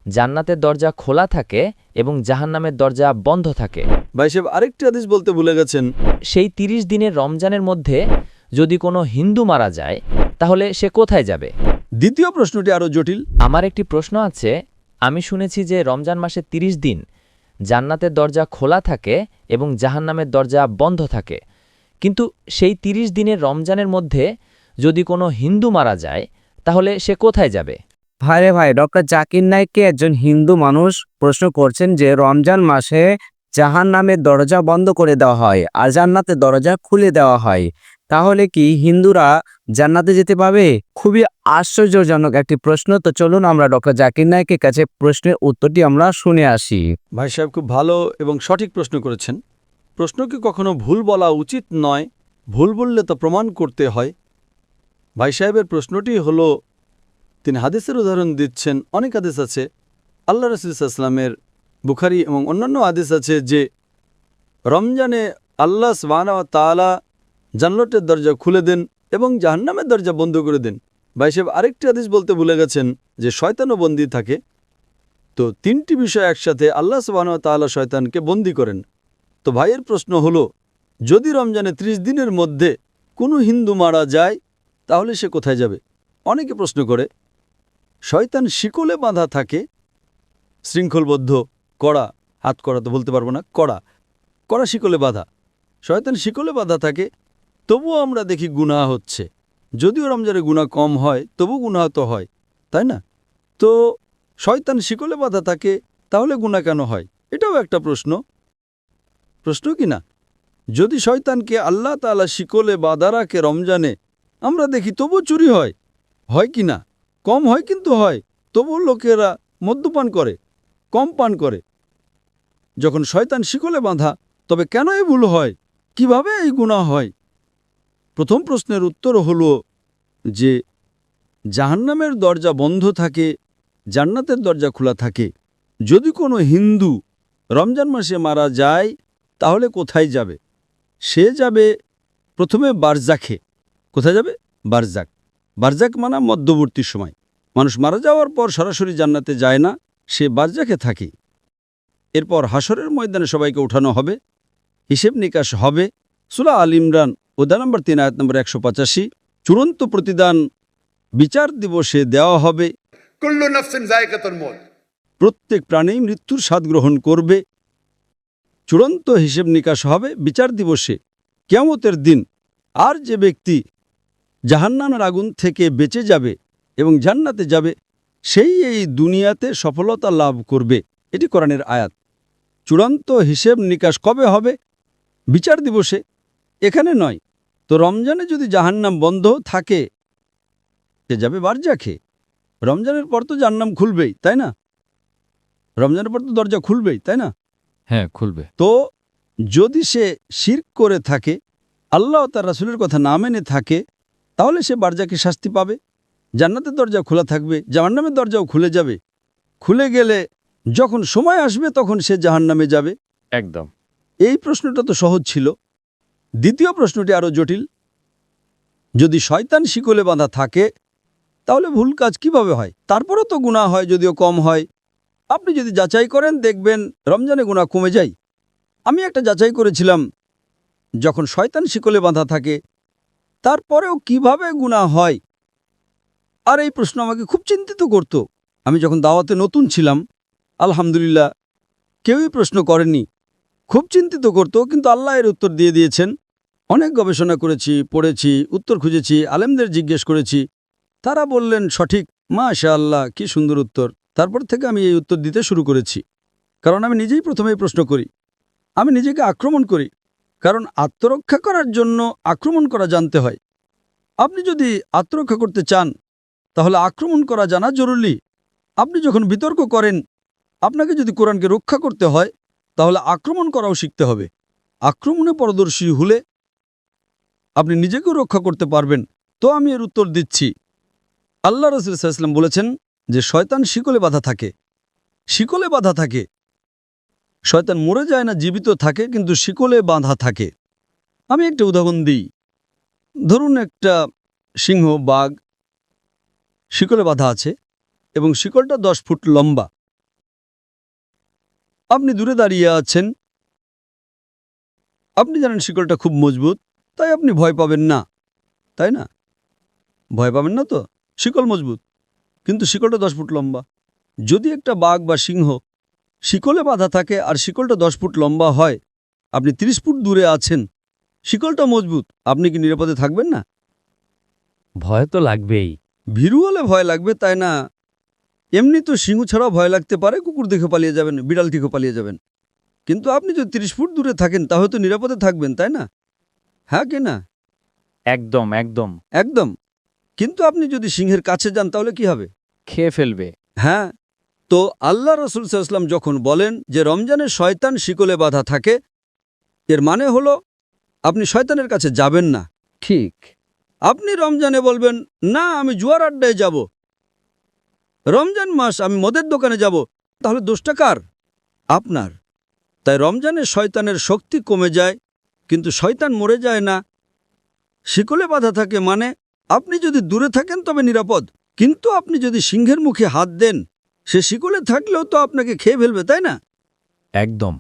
জান্নাতের দরজা খোলা থাকে এবং জাহান্নামের দরজা বন্ধ থাকে। ভাই সাহেব আরেকটি হাদিস বলতে ভুলে গেছেন। সেই ৩০ দিনের রমজানের মধ্যে যদি কোনো হিন্দু মারা যায় তাহলে সে কোথায় যাবে? দ্বিতীয় প্রশ্নটি আরও জটিল। আমার একটি প্রশ্ন আছে, আমি শুনেছি যে রমজান মাসে ৩০ দিন জান্নাতের দরজা খোলা থাকে এবং জাহান্নামের দরজা বন্ধ থাকে, কিন্তু সেই ৩০ দিনের রমজানের মধ্যে যদি কোনো হিন্দু মারা যায় তাহলে সে কোথায় যাবে? ভাইরে ভাই, ডক্টর জাকির নায়েককে একজন হিন্দু মানুষ প্রশ্ন করছেন যে রমজান মাসে জাহান্নামের দরজা বন্ধ করে দেওয়া হয় আর জান্নাতের দরজা খুলে দেওয়া হয়, তাহলে কি হিন্দুরা জান্নাতে যেতে পাবে? খুবই আশ্চর্যজনক একটি প্রশ্ন। তো চলুন আমরা ডক্টর জাকির নায়েকের কাছে প্রশ্নের উত্তরটি আমরা শুনে আসি। ভাই সাহেব খুব ভালো এবং সঠিক প্রশ্ন করেছেন। প্রশ্নকে কখনো ভুল বলা উচিত নয়, ভুল বললে তা প্রমাণ করতে হয়। ভাই সাহেবের প্রশ্নটি হলো, তিনি হাদিসের উদাহরণ দিচ্ছেন। অনেক হাদিস আছে আল্লাহ রাসূল সাল্লাল্লাহু আলাইহি ওয়াসাল্লামের, বুখারী এবং অন্যান্য হাদিস আছে যে রমজানে আল্লাহ সুবহানাহু ওয়া তাআলা জান্নাতের দরজা খুলে দেন এবং জাহান্নামের দরজা বন্ধ করে দেন। ভাই সাহেব আরেকটি হাদিস বলতে ভুলে গেছেন যে শয়তানও বন্দী থাকে। তো তিনটি বিষয় একসাথে, আল্লাহ সুবহানাহু ওয়া তাআলা শয়তানকে বন্দী করেন। তো ভাইয়ের প্রশ্ন হলো, যদি রমজানে ৩০ দিনের মধ্যে কোনো হিন্দু মারা যায় তাহলে সে কোথায় যাবে? অনেকে প্রশ্ন করে, শয়তান শিকলে বাঁধা থাকে, শৃঙ্খলবদ্ধ, কড়া, হাত কড়া তো বলতে পারবো না, কড়া কড়া শিকলে বাঁধা। শয়তান শিকলে বাঁধা থাকে, তবুও আমরা দেখি গুনাহ হচ্ছে। যদিও রমজানে গুনাহ কম হয়, তবু গুনাহ তো হয়, তাই না? তো শয়তান শিকলে বাঁধা থাকে, তাহলে গুনাহ কেন হয়? এটাও একটা প্রশ্ন কি না? যদি শয়তানকে আল্লাহ তাআলা শিকলে বাঁধা রাখে রমজানে, আমরা দেখি তবু চুরি হয় কি না? কম হয় কিন্তু হয়। তবু লোকেরা মদ্যপান করে, কম পান করে। যখন শয়তান শিকলে বাঁধা, তবে কেন এই ভুল হয়? কিভাবে এই গুনাহ হয়? প্রথম প্রশ্নের উত্তর হলো যে জাহান্নামের দরজা বন্ধ থাকে, জান্নাতের দরজা খোলা থাকে। যদি কোনো হিন্দু রমজান মাসে মারা যায় তাহলে কোথায় যাবে? সে যাবে প্রথমে বারজাখে। কোথায় যাবে? বারজাক। বারজাক মানে মধ্যবর্তী সময়। মানুষ মারা যাওয়ার পর সরাসরি জান্নাতে যায় না, সে বারজাখে থাকে। এরপর হাসরের ময়দানে সবাইকে উঠানো হবে, হিসেব নিকাশ হবে। সূরা আল ইমরান অধ্যায় নম্বর ৩ আয়াত নম্বর ১৮৫, চূড়ান্ত প্রতিদান বিচার দিবসে দেওয়া হবে। কুল্লু নাফসিন যায়কাতুল মউত, প্রত্যেক প্রাণী মৃত্যুর স্বাদ গ্রহণ করবে। চূড়ান্ত হিসেব নিকাশ হবে বিচার দিবসে, কিয়ামতের দিন। আর যে ব্যক্তি জাহান্নামের আগুন থেকে বেঁচে যাবে এবং জান্নাতে যাবে, সেই এই দুনিয়াতে সফলতা লাভ করবে। এটি কোরআনের আয়াত। চূড়ান্ত হিসেব নিকাশ কবে হবে? বিচার দিবসে, এখানে নয়। তো রমজানে যদি জাহান্নাম বন্ধ থাকে, সে যাবে বারজাখে। রমজানের পর তো জাহান্নাম খুলবেই, তাই না? রমজানের পর তো দরজা খুলবেই, তাই না? হ্যাঁ, খুলবে। তো যদি সে শিরক করে থাকে, আল্লাহ ও তার রাসূলের কথা না মেনে থাকে, তাহলে সে বারজাকে শাস্তি পাবে। জান্নাতের দরজা খোলা থাকবে, জাহান্নামের দরজাও খুলে যাবে। খুলে গেলে যখন সময় আসবে তখন সে জাহান্নামে যাবে। একদম। এই প্রশ্নটা তো সহজ ছিল। দ্বিতীয় প্রশ্নটি আরও জটিল। যদি শয়তান শিকলে বাঁধা থাকে তাহলে ভুল কাজ কিভাবে হয়? তারপরও তো গুনাহ হয়, যদিও কম হয়। আপনি যদি যাচাই করেন দেখবেন রমজানে গুনাহ কমে যায়। আমি একটা যাচাই করেছিলাম, যখন শয়তান শিকলে বাঁধা থাকে তারপরেও কিভাবে গুনাহ হয়। আর এই প্রশ্ন আমাকে খুব চিন্তিত করত। আমি যখন দাওয়াতে নতুন ছিলাম, আলহামদুলিল্লাহ কেউই প্রশ্ন করেনি, খুব চিন্তিত করত, কিন্তু আল্লাহ এর উত্তর দিয়ে দিয়েছেন। অনেক গবেষণা করেছি, পড়েছি, উত্তর খুঁজেছি, আলেমদের জিজ্ঞেস করেছি, তারা বললেন সঠিক। মাশাআল্লাহ, কি সুন্দর উত্তর। তারপর থেকে আমি এই উত্তর দিতে শুরু করেছি, কারণ আমি নিজেই প্রথমেই প্রশ্ন করি। আমি নিজেকে আক্রমণ করি, কারণ আত্মরক্ষা করার জন্য আক্রমণ করা জানতে হয়। আপনি যদি আত্মরক্ষা করতে চান তাহলে আক্রমণ করা জানা জরুরি। আপনি যখন বিতর্ক করেন, আপনাকে যদি কোরআনকে রক্ষা করতে হয় তাহলে আক্রমণ করাও শিখতে হবে। আক্রমণে পারদর্শী হলে আপনি নিজেকেও রক্ষা করতে পারবেন। তো আমি এর উত্তর দিচ্ছি। আল্লাহ রাসূল সাল্লাল্লাহু আলাইহি ওয়াসাল্লাম বলেছেন যে শয়তান শিকলে বাঁধা থাকে। শিকলে বাঁধা থাকে। শয়তান মরে যায় না, জীবিত থাকে, কিন্তু শিকলে বাঁধা থাকে। আমি একটা উদাহরণ দিই। ধরুন একটা সিংহ, বাঘ শিকলে বাঁধা আছে এবং শিকলটা 10 ফুট লম্বা। আপনি দূরে দাঁড়িয়ে আছেন, আপনি জানেন শিকলটা খুব মজবুত, তাই আপনি ভয় পাবেন না, তাই না? ভয় পাবেন না তো? শিকল মজবুত, কিন্তু শিকলটা 10 ফুট লম্বা। যদি একটা বাঘ বা সিংহ শিকলে বাঁধা থাকে আর শিকলটা 10 ফুট লম্বা হয়, আপনি 30 ফুট দূরে আছেন, শিকলটা মজবুত, আপনি কি নিরাপদে থাকবেন না? ভয় তো লাগবেই। ভীরু হলে ভয় লাগবে, তাই না? এমনি তো সিংহ ছাড়াও ভয় লাগতে পারে, কুকুর দেখে পালিয়ে যাবেন, বিড়াল দেখে পালিয়ে যাবেন। কিন্তু আপনি যদি 30 ফুট দূরে থাকেন তাহলে তো নিরাপদে থাকবেন, তাই না? হ্যাঁ কি না? একদম একদম। একদম। কিন্তু আপনি যদি সিংহের কাছে যান তাহলে কি হবে? খেয়ে ফেলবে। হ্যাঁ, তো আল্লাহ রাসূল সাল্লাল্লাহু আলাইহি ওয়াসাল্লাম যখন বলেন যে রমজানে শয়তান শিকলে বাঁধা থাকে, এর মানে হলো আপনি শয়তানের কাছে যাবেন না। ঠিক। আপনি রমজানে বলবেন, না আমি জুয়ার আড্ডায় যাব, রমজান মাস আমি মদের দোকানে যাব, তাহলে দোষটা কার? আপনার। তাই রমজানে শয়তানের শক্তি কমে যায়, কিন্তু শয়তান মরে যায় না। শিকলে বাঁধা থাকে মানে আপনি যদি দূরে থাকেন তবে নিরাপদ, কিন্তু আপনি যদি সিংহের মুখে হাত দেন, সে শিকলে থাকলেও তো আপনাকে খেয়ে ফেলবে, তাই না? একদম।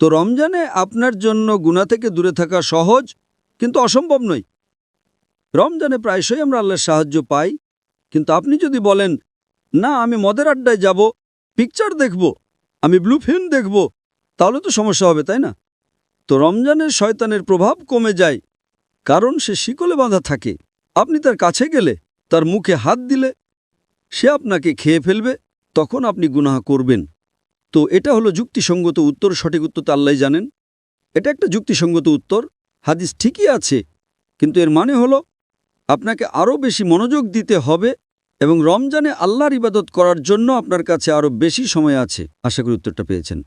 তো রমজানে আপনার জন্য গুনাহ থেকে দূরে থাকা সহজ, কিন্তু অসম্ভব নয়। রমজানে প্রায়শই আমরা আল্লাহর সাহায্য পাই, কিন্তু আপনি যদি বলেন, না আমি মদের আড্ডায় যাব, পিকচার দেখব, আমি ব্লু ফিল্ম দেখব, তাহলে তো সমস্যা হবে, তাই না? তো রমজানের শয়তানের প্রভাব কমে যায়, কারণ সে শিকলে বাঁধা থাকে। আপনি তার কাছে গেলে, তার মুখে হাত দিলে, সে আপনাকে খেয়ে ফেলবে, তখন আপনি গুনাহ করবেন। তো এটা হলো যুক্তিসঙ্গত উত্তর, সঠিক উত্তর তো আল্লাহই জানেন। এটা একটা যুক্তিসঙ্গত উত্তর, হাদিস ঠিকই আছে, কিন্তু এর মানে হলো আপনাকে আরও বেশি মনোযোগ দিতে হবে এবং রমজানে আল্লাহর ইবাদত করার জন্য আপনার কাছে আরও বেশি সময় আছে। আশা করি উত্তরটা পেয়েছেন।